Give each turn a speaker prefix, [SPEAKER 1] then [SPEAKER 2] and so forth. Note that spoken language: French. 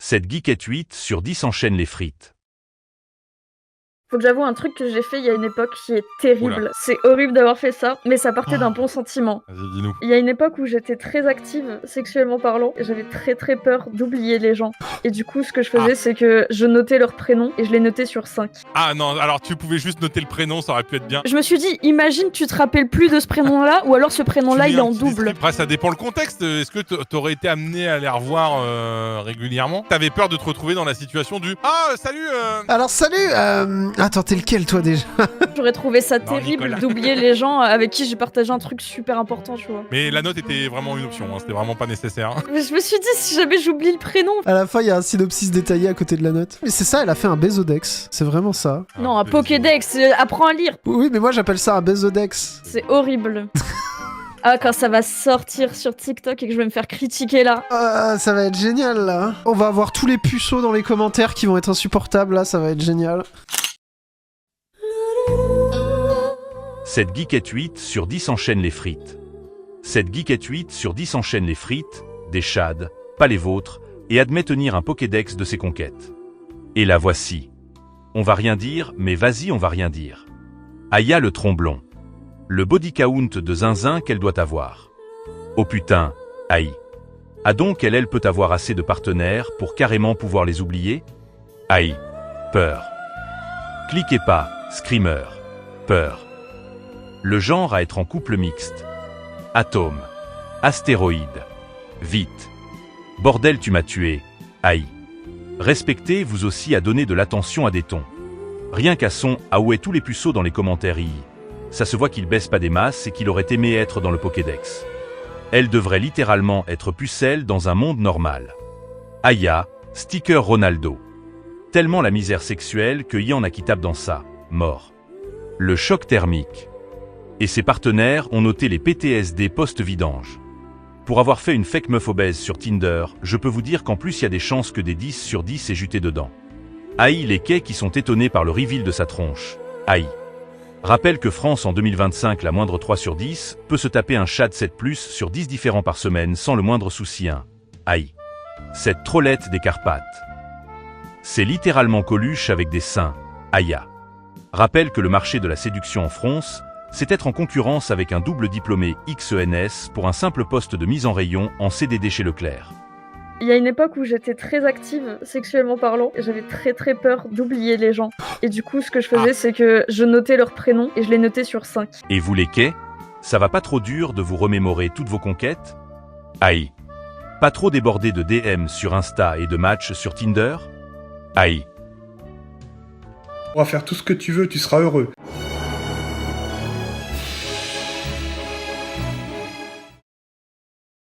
[SPEAKER 1] Cette geekette 8 sur 10 enchaîne les frites.
[SPEAKER 2] Faut que j'avoue un truc que j'ai fait il y a une époque qui est terrible.
[SPEAKER 3] Oula.
[SPEAKER 2] C'est horrible d'avoir fait ça, mais ça partait d'un bon sentiment.
[SPEAKER 3] Vas-y, dis-nous.
[SPEAKER 2] Il y a une époque où j'étais très active sexuellement parlant et j'avais très peur d'oublier les gens. Et du coup, ce que je faisais, c'est que je notais leur prénom et je les notais sur 5.
[SPEAKER 3] Ah non, alors tu pouvais juste noter le prénom, ça aurait pu être bien.
[SPEAKER 2] Je me suis dit, imagine tu te rappelles plus de ce prénom-là ou alors ce prénom-là il est en double.
[SPEAKER 3] Après, ça dépend le contexte. Est-ce que t'aurais été amené à les revoir régulièrement? T'avais peur de te retrouver dans la situation du « Ah, salut
[SPEAKER 4] Alors salut Attends, t'es lequel toi déjà?
[SPEAKER 2] J'aurais trouvé ça
[SPEAKER 3] Non,
[SPEAKER 2] terrible
[SPEAKER 3] Nicolas.
[SPEAKER 2] d'oublier les gens avec qui j'ai partagé un truc super important, tu vois. »
[SPEAKER 3] Mais la note était vraiment une option, hein, c'était vraiment pas nécessaire. Hein.
[SPEAKER 2] Mais je me suis dit, si jamais j'oublie le prénom.
[SPEAKER 4] À la fin, il y a un synopsis détaillé à côté de la note. Mais c'est ça, elle a fait un Bézodex. C'est vraiment ça.
[SPEAKER 2] Non, un
[SPEAKER 3] Ah,
[SPEAKER 2] Pokédex, apprends à lire.
[SPEAKER 4] Oui, mais moi j'appelle ça un Bézodex.
[SPEAKER 2] C'est horrible. Ah, quand ça va sortir sur TikTok et que je vais me faire critiquer là.
[SPEAKER 4] Ah, ça va être génial là. On va avoir tous les puceaux dans les commentaires qui vont être insupportables là, ça va être génial.
[SPEAKER 1] Cette geekette 8 sur 10 enchaîne les frites. Cette geekette 8 sur 10 enchaîne les frites, des chades, pas les vôtres, et admet tenir un Pokédex de ses conquêtes. Et la voici. On va rien dire, mais vas-y, on va rien dire. Aya le tromblon. Le body count de zinzin qu'elle doit avoir. Oh putain, aïe. Ah donc elle peut avoir assez de partenaires pour carrément pouvoir les oublier? Aïe. Peur. Cliquez pas, screamer. Peur. Le genre à être en couple mixte. Atome. Astéroïde. Vite. Bordel tu m'as tué. Aïe. Respectez vous aussi à donner de l'attention à des tons. Rien qu'à son « Ah où est tous les puceaux » dans les commentaires ça se voit qu'il baisse pas des masses et qu'il aurait aimé être dans le Pokédex. Elle devrait littéralement être pucelle dans un monde normal. Aya, sticker Ronaldo. Tellement la misère sexuelle que y en a qui tapent dans ça, mort. Le choc thermique. Et ses partenaires ont noté les PTSD post-vidange. Pour avoir fait une fake meuf obèse sur Tinder, je peux vous dire qu'en plus il y a des chances que des 10 sur 10 aient juté dedans. Aïe les quais qui sont étonnés par le reveal de sa tronche. Aïe. Rappelle que France en 2025, la moindre 3 sur 10, peut se taper un chat 7+ sur 10 différents par semaine sans le moindre souci. Aïe. Cette trollette des Carpates. C'est littéralement Coluche avec des seins. Aya. Rappelle que le marché de la séduction en France, c'est être en concurrence avec un double diplômé XENS pour un simple poste de mise en rayon en CDD chez Leclerc.
[SPEAKER 2] Il y a une époque où j'étais très active sexuellement parlant et j'avais très peur d'oublier les gens. Et du coup, ce que je faisais, c'est que je notais leur prénom et je les notais sur 5.
[SPEAKER 1] Et vous les quais? Ça va pas trop dur de vous remémorer toutes vos conquêtes? Aïe. Pas trop débordé de DM sur Insta et de matchs sur Tinder? Aïe.
[SPEAKER 5] On va faire tout ce que tu veux, tu seras heureux.